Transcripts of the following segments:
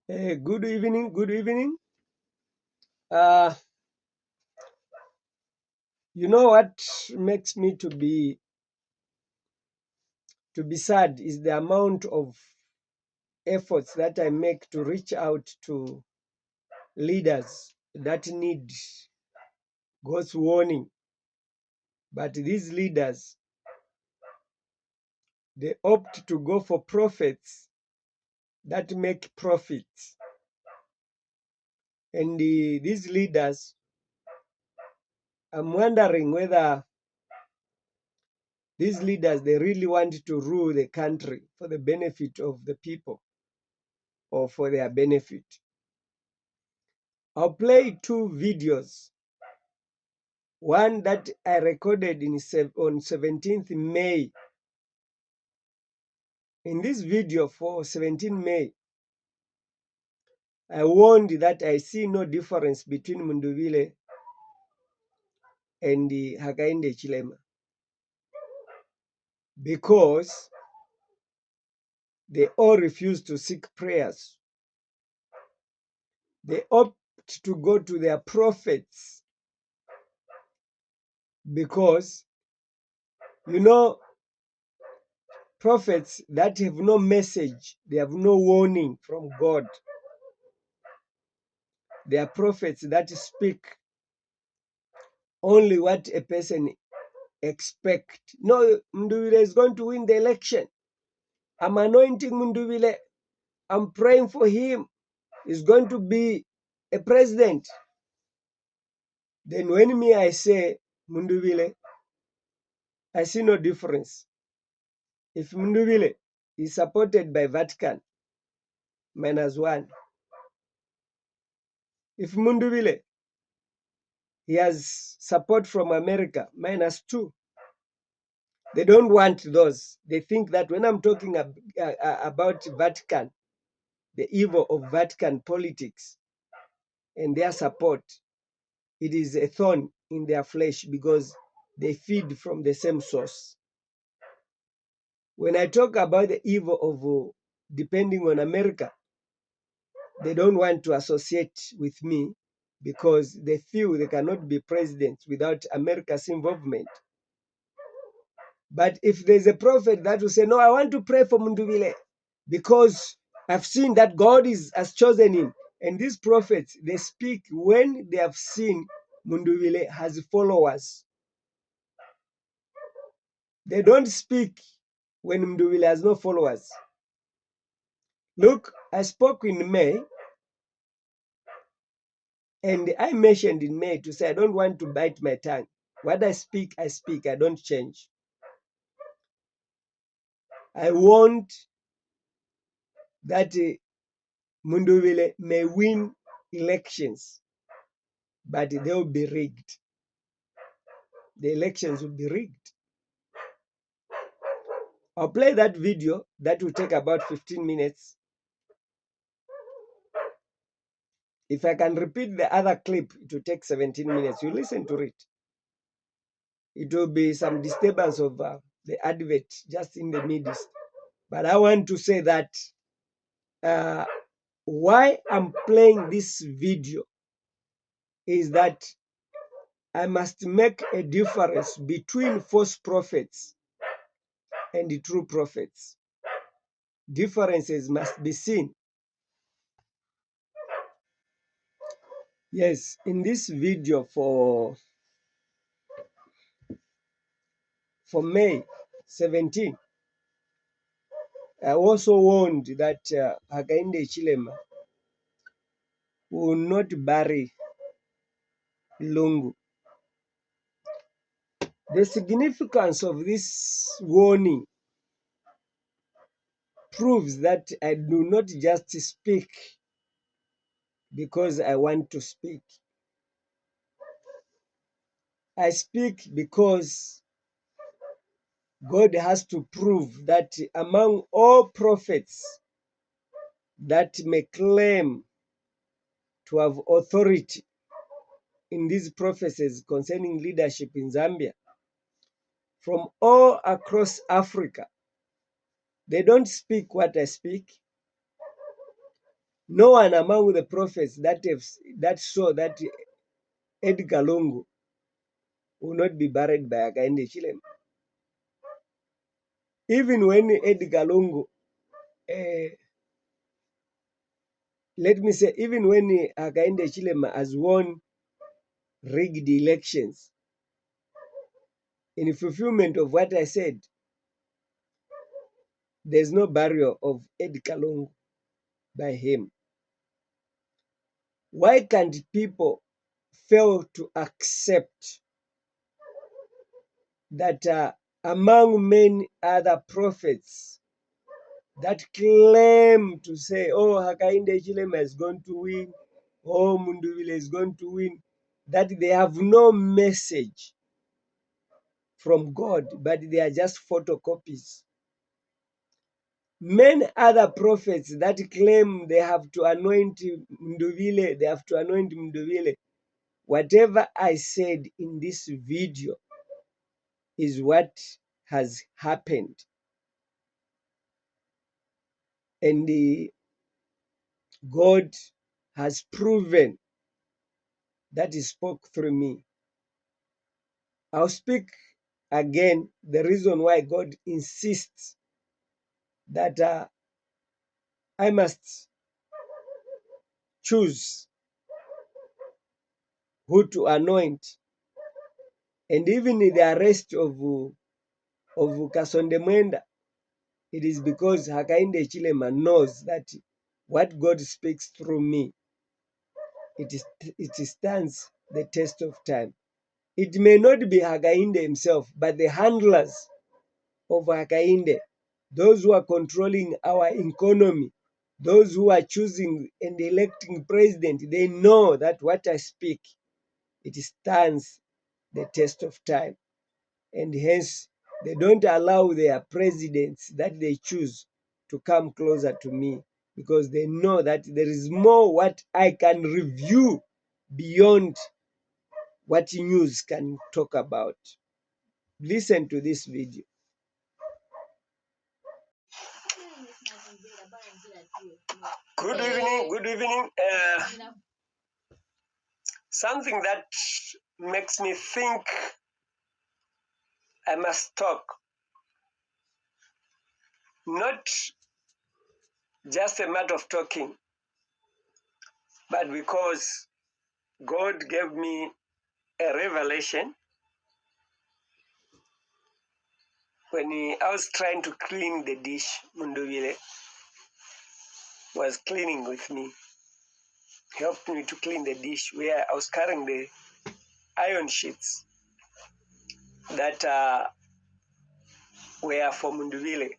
Good evening. Good evening. Uh, you know what makes me to be sad is the amount of efforts that I make to reach out to leaders that need God's warning. But these leaders, they opt to go for prophets that make profits. And these leaders, I'm wondering whether these leaders, they really want to rule the country for the benefit of the people or for their benefit. I'll play two videos. One that I recorded on 17th May. In this video for 17 May, I warned that I see no difference between Munduvile and the Hakainde Chilema because they all refuse to seek prayers. They opt to go to their prophets because, prophets that have no message, they have no warning from God. They are prophets that speak only what a person expect. No, Munduvile is going to win the election. I'm anointing Munduvile. I'm praying for him. He's going to be a president. Then when I say Munduvile, I see no difference. If Munduvile is supported by Vatican, -1. If Munduvile, he has support from America, -2. They don't want those. They think that when I'm talking about Vatican, the evil of Vatican politics and their support, it is a thorn in their flesh because they feed from the same source. When I talk about the evil of depending on America, they don't want to associate with me because they feel they cannot be president without America's involvement. But if there's a prophet that will say, no, I want to pray for Munduvile because I've seen that God has chosen him. And these prophets, they speak when they have seen Munduvile has followers. They don't speak when Munduvile has no followers. Look, I spoke in May, and I mentioned in May to say I don't want to bite my tongue. What I speak, I don't change. I want that Munduvile may win elections, but they will be rigged. The elections will be rigged. I'll play that video that will take about 15 minutes. If I can repeat the other clip, it will take 17 minutes. You listen to it. It will be some disturbance of the advert just in the midst. But I want to say that why I'm playing this video is that I must make a difference between false prophets and the true prophets. Differences must be seen. Yes, in this video for May 17, I also warned that Hakainde Chilema will not bury Lungu. The significance of this warning proves that I do not just speak because I want to speak. I speak because God has to prove that among all prophets that may claim to have authority in these prophecies concerning leadership in Zambia, from all across Africa, they don't speak what I speak. No one among the prophets that saw that Edgar Lungu will not be buried by Hakainde Chilema. Even when Edgar Lungu, let me say, even when Hakainde Chilema has won rigged elections, in fulfillment of what I said, there's no burial of Edgar Lungu by him. Why can't people fail to accept that among many other prophets that claim to say, oh, Hakainde Chilema is going to win, oh, Munduvile is going to win, that they have no message from God, but they are just photocopies? Many other prophets that claim they have to anoint Munduvile, they have to anoint Munduvile. Whatever I said in this video is what has happened. And God has proven that He spoke through me. I'll speak again the reason why God insists that I must choose who to anoint. And even in the arrest of Kasonde Mwenda, it is because Hakainde Chilema knows that what God speaks through me, it stands the test of time. It may not be Hakainde himself, but the handlers of Hakainde, those who are controlling our economy, those who are choosing and electing president, they know that what I speak, it stands the test of time. And hence, they don't allow their presidents that they choose to come closer to me, because they know that there is more what I can review beyond what news can talk about. Listen to this video. Good evening, good evening. Something that makes me think I must talk, not just a matter of talking, but because God gave me a revelation when I was trying to clean the dish. Munduvile was cleaning with me, helped me to clean the dish, where I was carrying the iron sheets that were for Munduvile.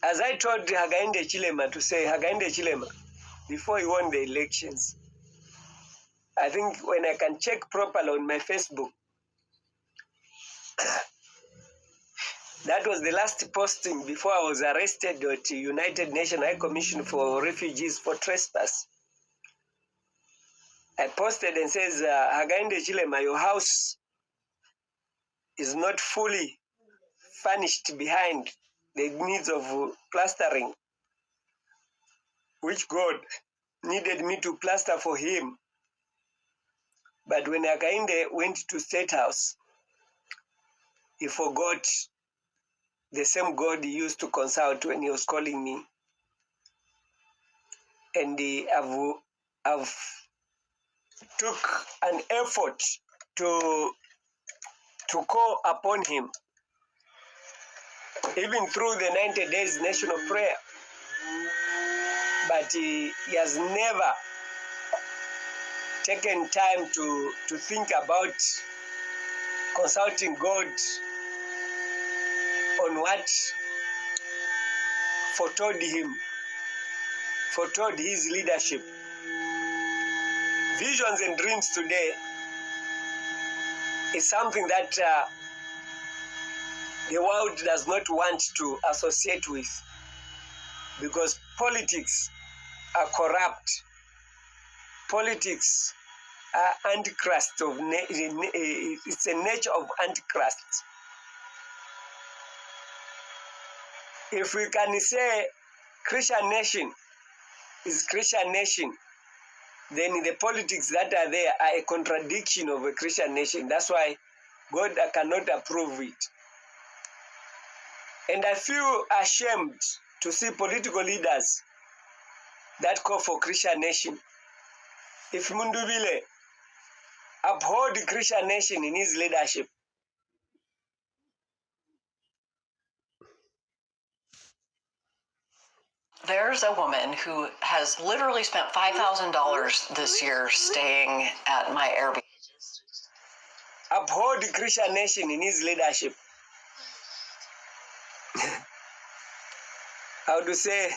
As I told Hakainde Chilema to say, Hakainde Chilema, before he won the elections, I think when I can check properly on my Facebook, that was the last posting before I was arrested at the United Nations High Commission for Refugees for trespass. I posted and says, Hakainde Chilema, your house is not fully furnished behind the needs of plastering, which God needed me to plaster for him. But when Hakainde went to State House, he forgot the same God he used to consult when he was calling me. And I've took an effort to call upon him, even through the 90 days national prayer. But he has never taken time to think about consulting God on what foretold his leadership. Visions and dreams today is something that the world does not want to associate with, because politics are corrupt. Politics are antichrist it's a nature of antichrist. If we can say Christian nation is Christian nation, then the politics that are there are a contradiction of a Christian nation. That's why God cannot approve it. And I feel ashamed to see political leaders that call for Christian nation. If Mundubile uphold the Christian nation in his leadership, there's a woman who has literally spent $5,000 this year staying at my Airbnb. Uphold the Christian nation in his leadership. I would say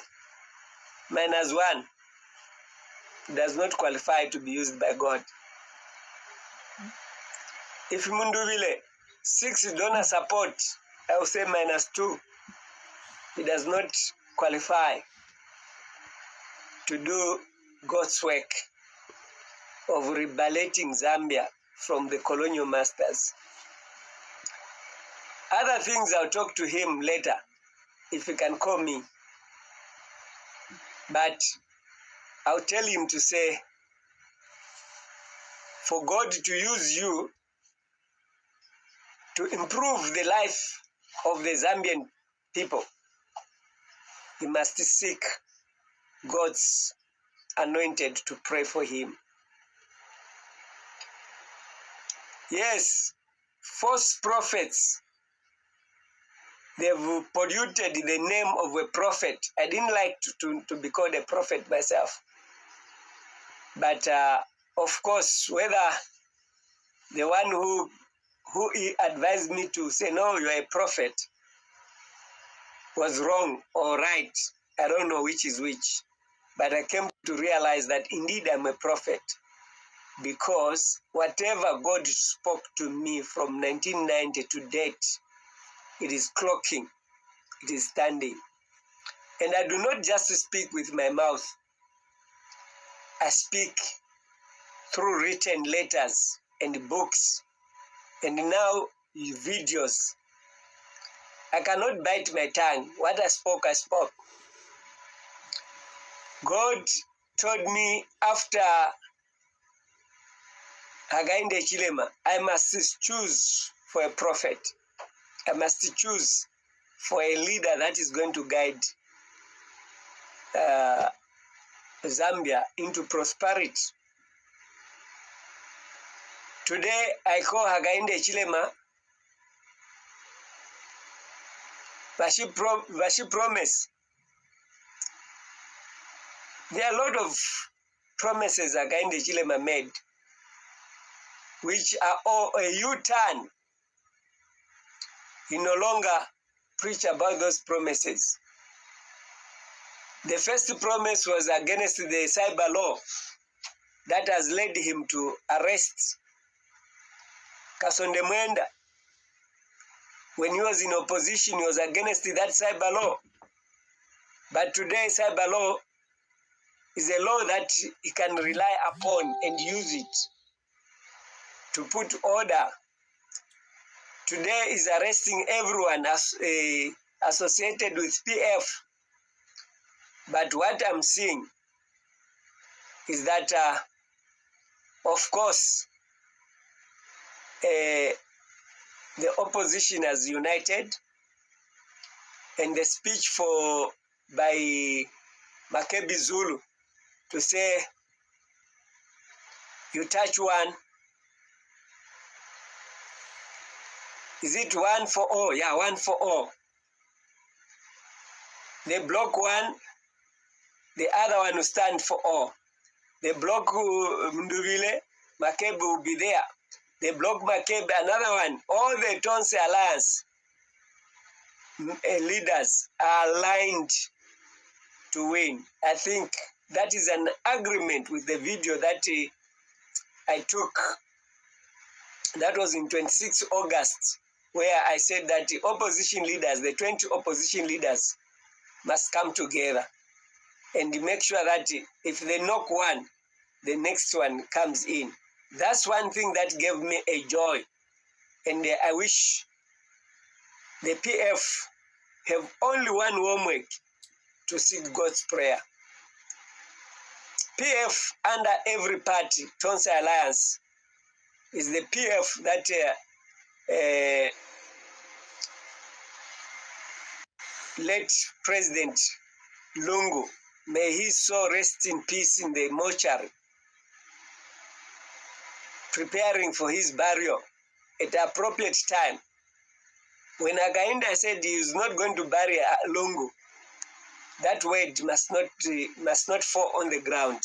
-1 does not qualify to be used by God. If Mundubile 6 donor support, I will say -2. It does not qualify to do God's work of liberating Zambia from the colonial masters. Other things I'll talk to him later, if he can call me. But I'll tell him to say, for God to use you to improve the life of the Zambian people, he must seek God's anointed to pray for him. Yes, false prophets, they've polluted the name of a prophet. I didn't like to be called a prophet myself. But of course, whether the one who advised me to say, no, you are a prophet, was wrong or right, I don't know which is which. But I came to realize that indeed I'm a prophet, because whatever God spoke to me from 1990 to date, it is clocking, it is standing. And I do not just speak with my mouth. I speak through written letters and books, and now videos. I cannot bite my tongue. What I spoke, I spoke. God told me after Hagainde Chilema, I must choose for a prophet. I must choose for a leader that is going to guide Zambia into prosperity. Today, I call Hagainde Chilema Vashi promise. There are a lot of promises Hagainde Chilema made, which are all a U-turn. He no longer preach about those promises. The first promise was against the cyber law that has led him to arrest Kasonde Mwenda. When he was in opposition, he was against that cyber law. But today, cyber law is a law that he can rely upon and use it to put order. Today is arresting everyone associated with PF. But what I'm seeing is that, of course, the opposition has united, and the speech by Makebi Zulu to say, you touch one, is it one for all? Yeah, one for all. They block one, the other one will stand for all. They block Mnduvile, Makebi will be there. They block Makebi, another one. All the Tonse Alliance leaders are aligned to win. I think that is an agreement with the video that I took. That was in 26 August, where I said that the opposition leaders, the 20 opposition leaders, must come together and make sure that if they knock one, the next one comes in. That's one thing that gave me a joy. And I wish the PF have only one homework, to seek God's prayer. PF under every party, Tonsa Alliance, is the PF that late President Lungu, may his soul rest in peace in the mortuary, preparing for his burial at the appropriate time. When Againda said he is not going to bury Lungu, that word must not fall on the ground.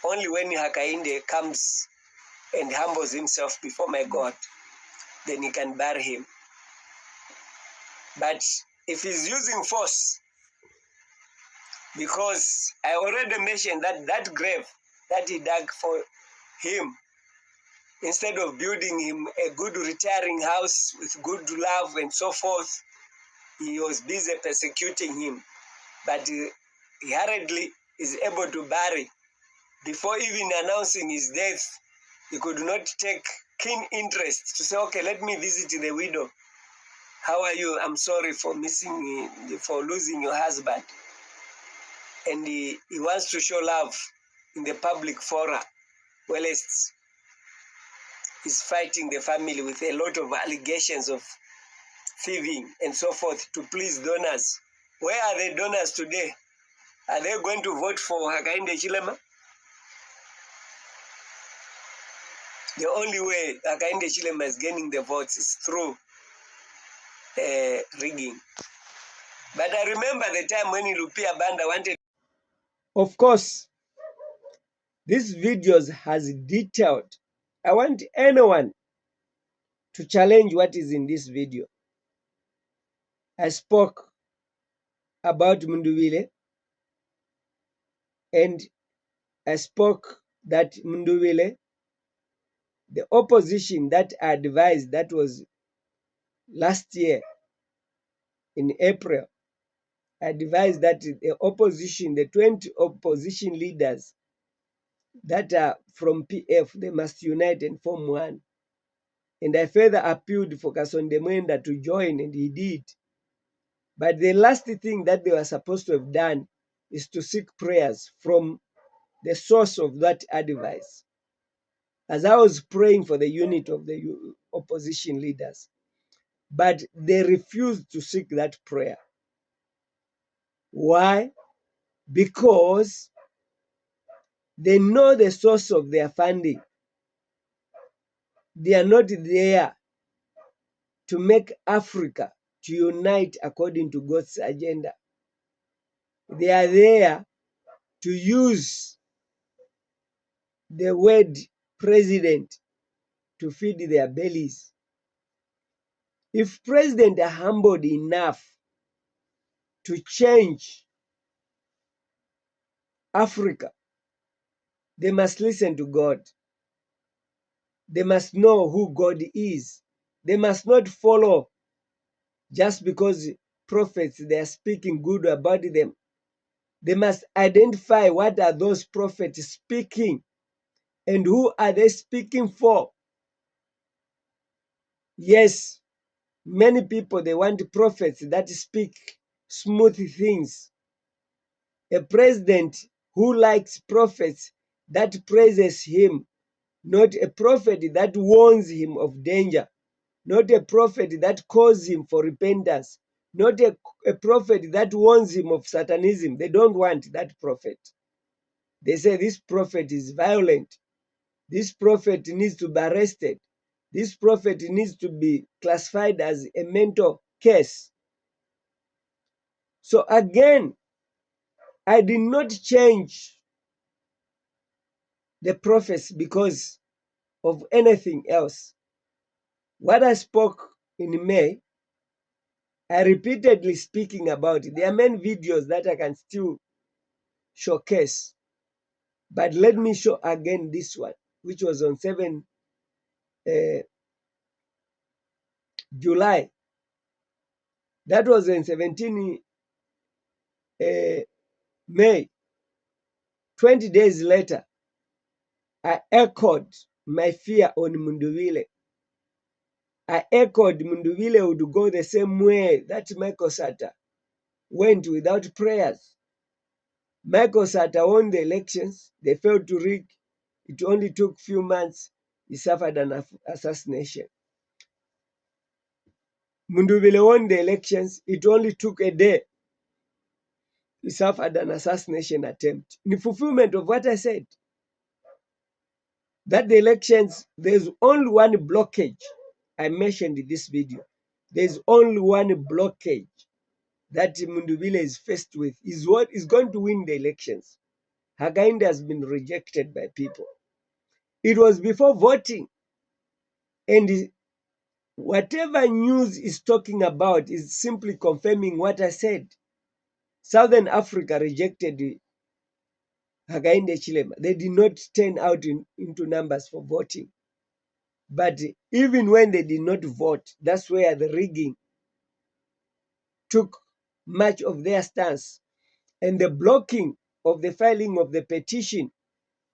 Only when Hakainde comes and humbles himself before my God, then he can bury him. But if he's using force, because I already mentioned that that grave that he dug for him, instead of building him a good retiring house with good love and so forth, he was busy persecuting him. But he hurriedly is able to bury. Before even announcing his death, he could not take keen interest to say, okay, let me visit the widow. How are you? I'm sorry for losing your husband. And he wants to show love in the public fora. Well, he's fighting the family with a lot of allegations of thieving and so forth to please donors. Where are the donors today? Are they going to vote for Hakainde Chilema? The only way Hakainde Chilema is gaining the votes is through rigging. But I remember the time when Lupia Banda wanted. Of course, this videos has detailed. I want anyone to challenge what is in this video. I spoke about Munduwile, and I spoke that Munduwile, the opposition that I advised, that was last year in April, I advised that the opposition, the 20 opposition leaders that are from PF, they must unite and form one. And I further appealed for Kasonde Mwenda to join, and he did. But the last thing that they were supposed to have done is to seek prayers from the source of that advice. As I was praying for the unit of the opposition leaders, but they refused to seek that prayer. Why? Because they know the source of their funding. They are not there to make Africa to unite according to God's agenda. They are there to use the word president to feed their bellies. If president are humbled enough to change Africa, they must listen to God. They must know who God is. They must not follow just because prophets, they are speaking good about them. They must identify what are those prophets speaking and who are they speaking for. Yes, many people, they want prophets that speak smooth things. A president who likes prophets that praises him, not a prophet that warns him of danger, not a prophet that calls him for repentance, not a prophet that warns him of satanism. They don't want that prophet. They say this prophet is violent. This prophet needs to be arrested. This prophet needs to be classified as a mental case. So again, I did not change the prophets because of anything else. What I spoke in May, I repeatedly speaking about it. There are many videos that I can still showcase. But let me show again this one, which was on 7 July. That was on 17 May. 20 days later, I echoed my fear on Munduwile. I echoed Munduwile would go the same way that Michael Sata went without prayers. Michael Sata won the elections. They failed to rig. It only took few months. He suffered an assassination. Munduvile won the elections. It only took a day. He suffered an assassination attempt. In fulfillment of what I said, that the elections, there's only one blockage. I mentioned in this video. There's only one blockage that Munduvile is faced with, is what is going to win the elections. Hakainde has been rejected by people. It was before voting, and whatever news is talking about is simply confirming what I said. Southern Africa rejected Hakainde Chilema. They did not turn out into numbers for voting. But even when they did not vote, that's where the rigging took much of their stance. And the blocking of the filing of the petition,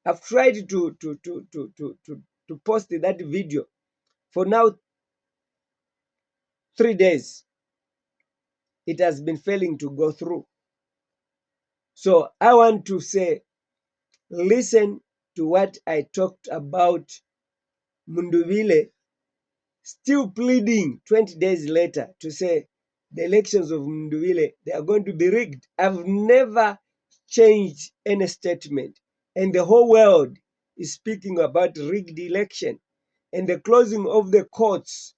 I've tried to post that video for now 3 days. It has been failing to go through. So I want to say, listen to what I talked about Munduvile still pleading 20 days later to say the elections of Munduvile, they are going to be rigged. I've never changed any statement. And the whole world is speaking about rigged election. And the closing of the courts,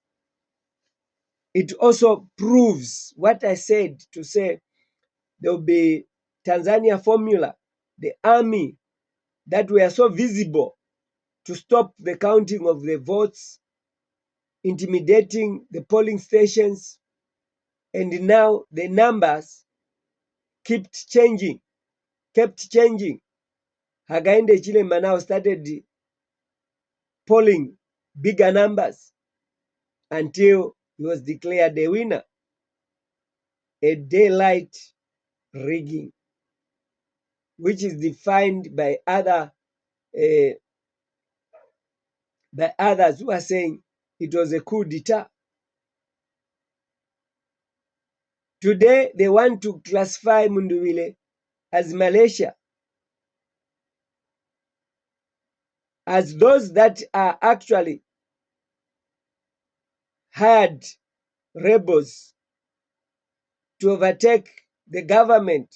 it also proves what I said, to say there will be Tanzania formula, the army that were so visible to stop the counting of the votes, intimidating the polling stations, and now the numbers kept changing. Hakainde Chilema now started polling bigger numbers until he was declared a winner. A daylight rigging, which is defined by others who are saying it was a coup d'etat. Today, they want to classify Munduvile as Malaysia, as those that are actually hired rebels to overtake the government.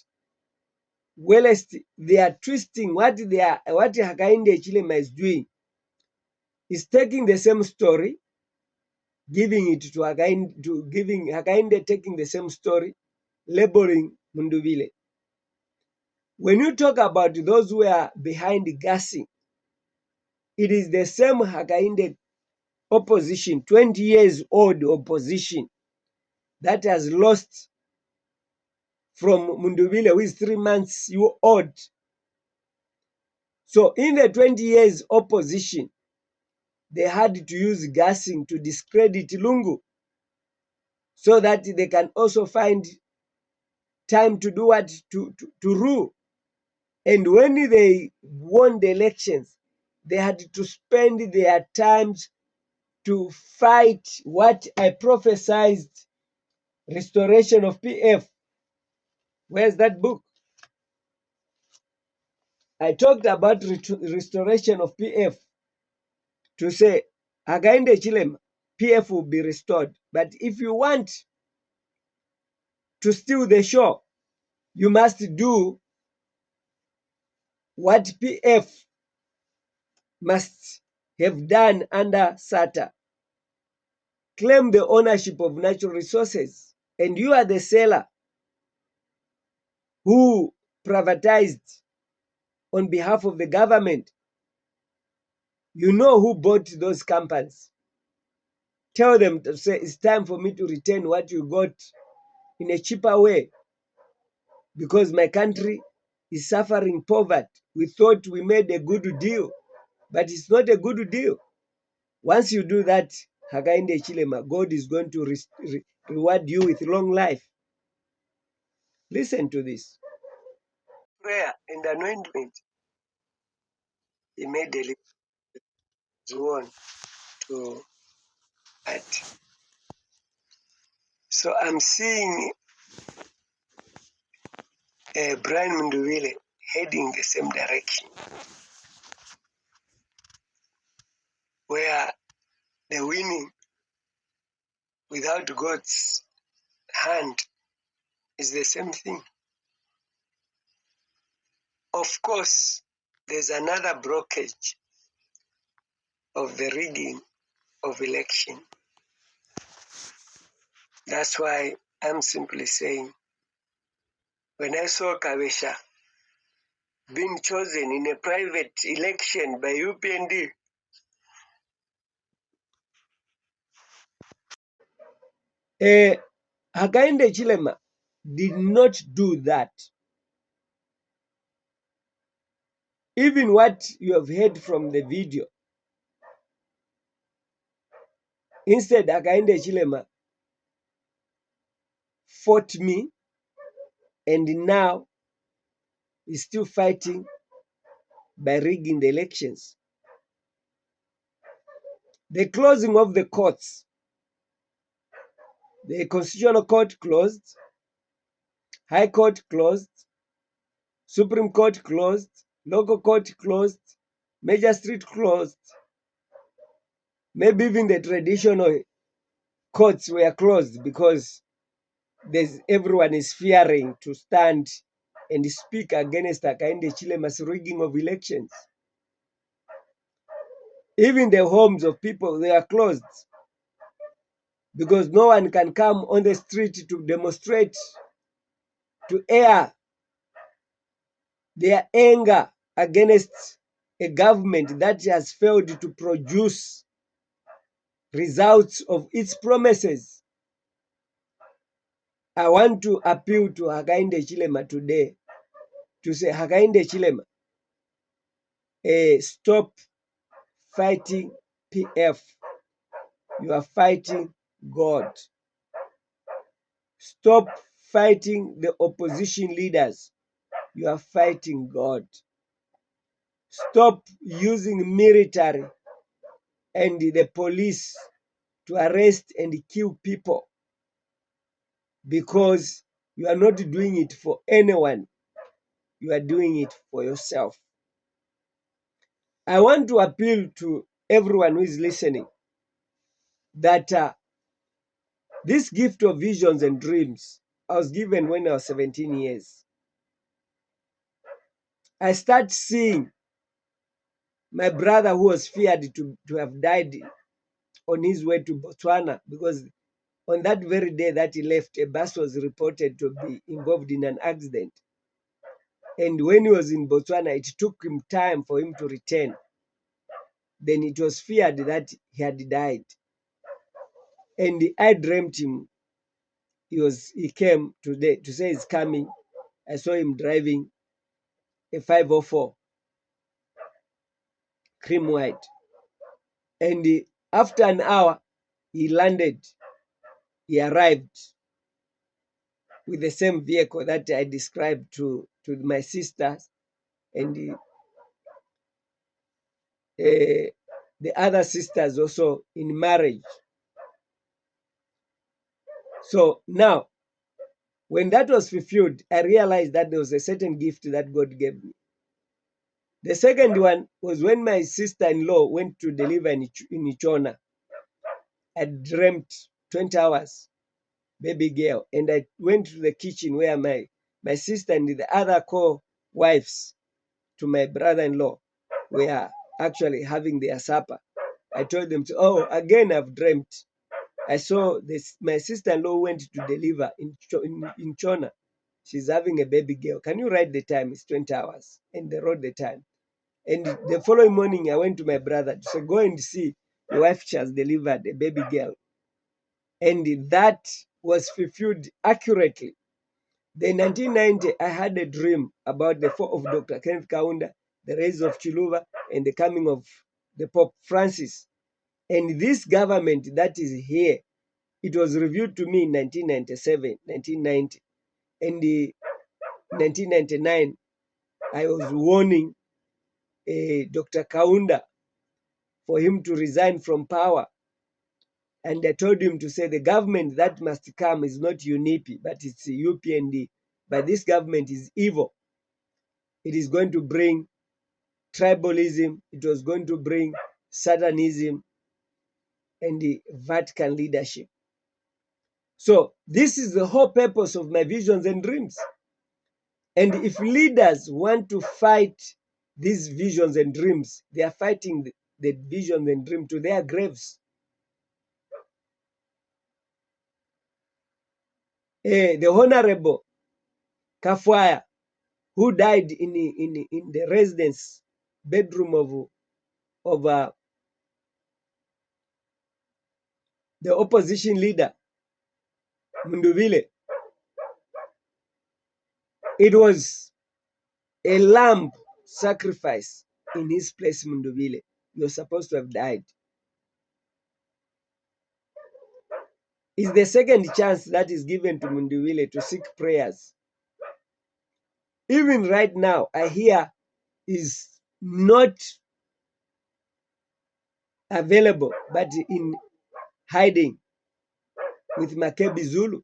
Whilst they are twisting what Hakainde Chilema is doing, is taking the same story, giving it to Hakainde, giving Hakainde taking the same story, labeling Munduvile. When you talk about those who are behind gassing, it is the same Hakainde opposition, 20 years old opposition, that has lost from Munduvile, who is 3 months old. So in the 20 years opposition, they had to use gassing to discredit Lungu so that they can also find time to do what? To rule. And when they won the elections, they had to spend their times to fight what I prophesied, restoration of PF. Where's that book? I talked about restoration of PF, to say Hakainde Chilema, PF will be restored. But if you want to steal the show, you must do what PF must have done under SATA. Claim the ownership of natural resources, and you are the seller who privatized on behalf of the government. You know who bought those companies. Tell them to say it's time for me to return what you got in a cheaper way, because my country is suffering poverty. We thought we made a good deal, but it's not a good deal. Once you do that, Hakainde Chilema, God is going to reward you with long life. Listen to this. Prayer and anointment, he made a one to that. So I'm seeing Brian Munduvile heading the same direction, where the winning without God's hand is the same thing. Of course, there's another blockage of the rigging of election. That's why I'm simply saying, when I saw Kavesha being chosen in a private election by UPND, Hakainde Chilema did not do that. Even what you have heard from the video, instead Hakainde Chilema fought me, and now is still fighting by rigging the elections. The closing of the courts, the Constitutional Court closed, High Court closed, Supreme Court closed, Local Court closed, Magistrate closed, maybe even the traditional courts were closed because everyone is fearing to stand and speak against Hakainde Chilema's rigging of elections. Even the homes of people, they are closed because no one can come on the street to demonstrate, to air their anger against a government that has failed to produce results of its promises. I want to appeal to Hakainde Chilema today to say, Hakainde Chilema, stop fighting PF. You are fighting God. Stop fighting the opposition leaders. You are fighting God. Stop using military and the police to arrest and kill people, because you are not doing it for anyone. You are doing it for yourself. I want to appeal to everyone who is listening that this gift of visions and dreams I was given when I was 17 years. I start seeing my brother who was feared to have died on his way to Botswana, because on that very day that he left, a bus was reported to be involved in an accident. And when he was in Botswana, it took him time for him to return. Then it was feared that he had died. And I dreamt him. He came today to say he's coming. I saw him driving a 504 cream white. And after an hour, he landed. He arrived with the same vehicle that I described to my sisters and the other sisters also in marriage. So now, when that was fulfilled, I realized that there was a certain gift that God gave me. The second one was when my sister-in-law went to deliver in Ichona. I dreamt 20 hours, baby girl, and I went to the kitchen where my sister and the other co-wives to my brother-in-law were actually having their supper. I told them, oh, again I've dreamt. I saw this. My sister-in-law went to deliver in Chona. She's having a baby girl. Can you write the time? It's 20 hours. And they wrote the time. And the following morning, I went to my brother to say, go and see your wife. She has delivered a baby girl. And that was fulfilled accurately. Then in 1990, I had a dream about the fall of Dr. Kenneth Kaunda, the rise of Chiluba, and the coming of the Pope Francis. And this government that is here, it was revealed to me in 1997, 1990. And in 1999, I was warning Dr. Kaunda for him to resign from power. And I told him to say the government that must come is not UNIP, but it's UPND but this government is evil. It is going to bring tribalism. It was going to bring Satanism and the Vatican leadership. So this is the whole purpose of my visions and dreams. And if leaders want to fight these visions and dreams, they are fighting the visions and dreams to their graves. The Honorable Kafwaya, who died in the residence bedroom of the opposition leader, Munduvile, it was a lamb sacrifice in his place, Munduvile. You're supposed to have died. It's the second chance that is given to Munduvile to seek prayers. Even right now, I hear is not available, but in hiding with Makebi Zulu,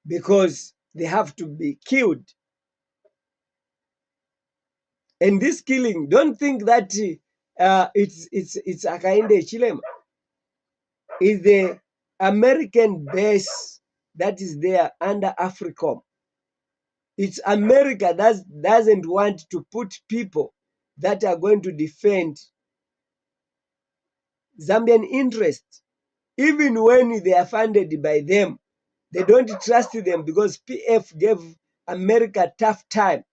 because they have to be killed. And this killing, don't think that it's Hakainde Chilema. It's the American base that is there under AFRICOM. It's America that doesn't want to put people that are going to defend Zambian interests. Even when they are funded by them, they don't trust them because PF gave America a tough time.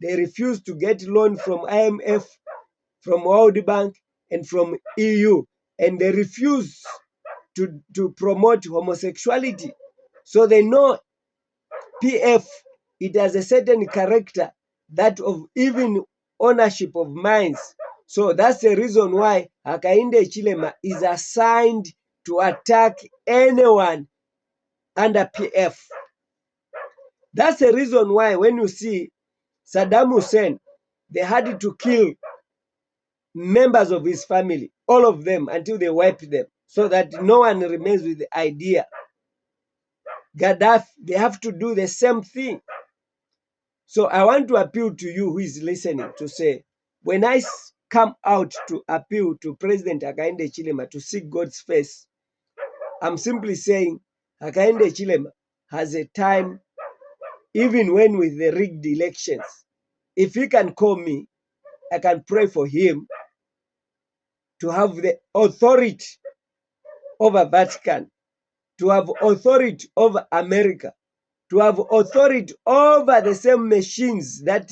They refused to get loan from IMF, from World Bank, and from EU. And they refuse to promote homosexuality. So they know PF, it has a certain character, that of even ownership of mines. So that's the reason why Hakainde Chilema is assigned to attack anyone under PF. That's the reason why when you see Saddam Hussein, they had to kill members of his family, all of them, until they wiped them, so that no one remains with the idea. Gaddafi, they have to do the same thing. So I want to appeal to you who is listening to say, when I come out to appeal to President Hakainde Chilema to seek God's face, I'm simply saying Hakainde Chilema has a time, even when with the rigged elections. If he can call me, I can pray for him to have the authority over Vatican, to have authority over America, to have authority over the same machines that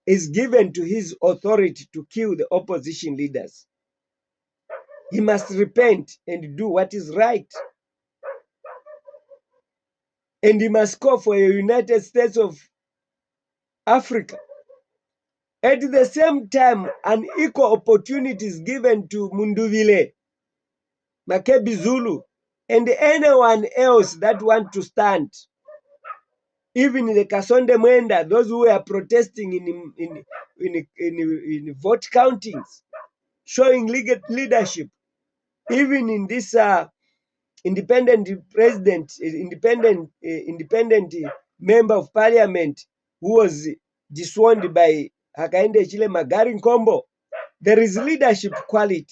is given to his authority to kill the opposition leaders. He must repent and do what is right. And he must call for a United States of Africa. At the same time, an equal opportunity is given to Munduvile, Makebi Zulu, and anyone else that want to stand. Even the Kasonde Mwenda, those who are protesting in vote countings, showing leadership. Even in this independent member of parliament who was diswarned by Hakainde Chilema, Gary Nkombo, there is leadership quality.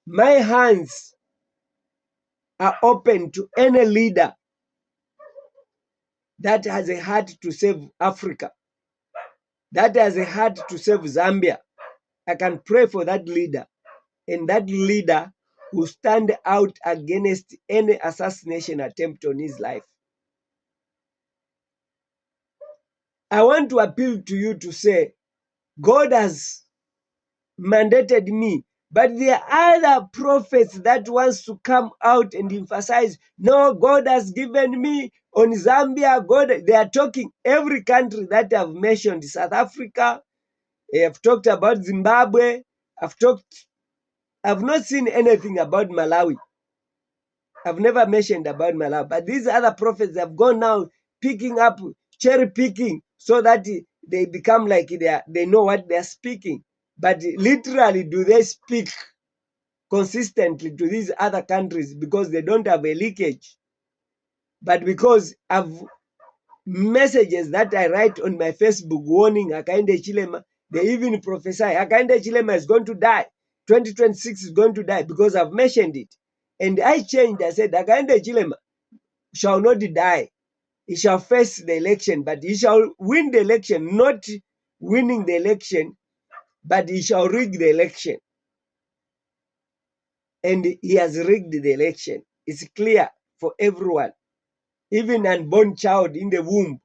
My hands are open to any leader that has a heart to save Africa, that has a heart to save Zambia. I can pray for that leader, and that leader will stand out against any assassination attempt on his life. I want to appeal to you to say, God has mandated me, but there are other prophets that wants to come out and emphasize, no, God has given me on Zambia. God, they are talking every country that I've mentioned, South Africa, I've talked about Zimbabwe, I've not seen anything about Malawi. I've never mentioned about Malawi, but these other prophets have gone now picking up, cherry picking, so that they become like they know what they're speaking. But literally, do they speak consistently to these other countries because they don't have a leakage? But because I've messages that I write on my Facebook warning Hakainde Chilema, they even prophesy Hakainde Chilema is going to die. 2026 is going to die because I've mentioned it. And I changed. I said Hakainde Chilema shall not die. He shall face the election, but he shall win the election, not winning the election, but he shall rig the election. And he has rigged the election. It's clear for everyone. Even an unborn child in the womb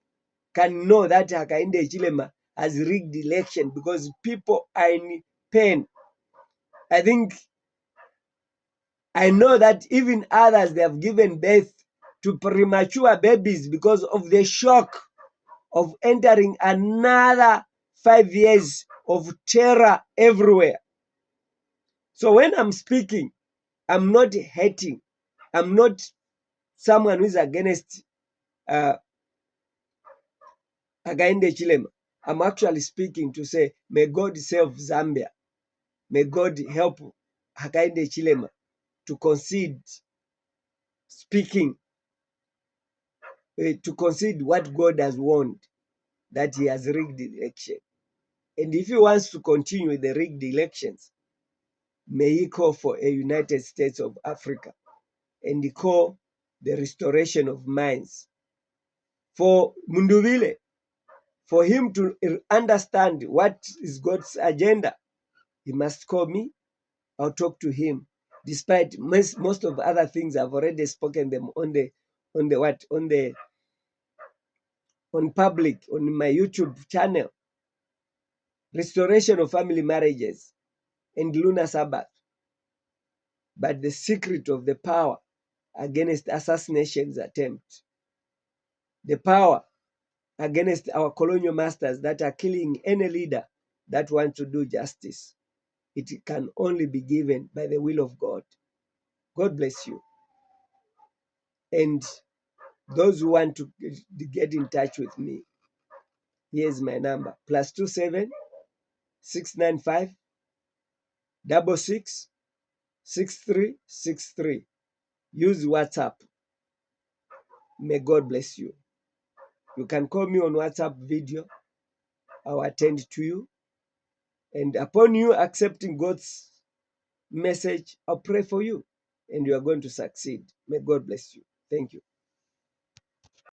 can know that Hakainde Chilema has rigged the election because people are in pain. I think I know that even others, they have given birth to premature babies because of the shock of entering another 5 years of terror everywhere. So when I'm speaking, I'm not hating. I'm not someone who is against Hakainde Chilema. I'm actually speaking to say, may God save Zambia. May God help Hakainde Chilema to concede speaking, to concede what God has warned, that he has rigged the election. And if he wants to continue with the rigged elections, may he call for a United States of Africa and he call the restoration of minds. For Munduvile, for him to understand what is God's agenda, he must call me. I'll talk to him. Despite most of the other things I've already spoken them on public, on my YouTube channel. Restoration of family marriages and lunar Sabbath. But the secret of the power against assassinations attempt, the power against our colonial masters that are killing any leader that wants to do justice, it can only be given by the will of God. God bless you. And those who want to get in touch with me, here's my number: +27 695 66 6363. Use WhatsApp. May God bless you. You can call me on WhatsApp video. I'll attend to you. And upon you accepting God's message, I'll pray for you. And you are going to succeed. May God bless you. Thank you.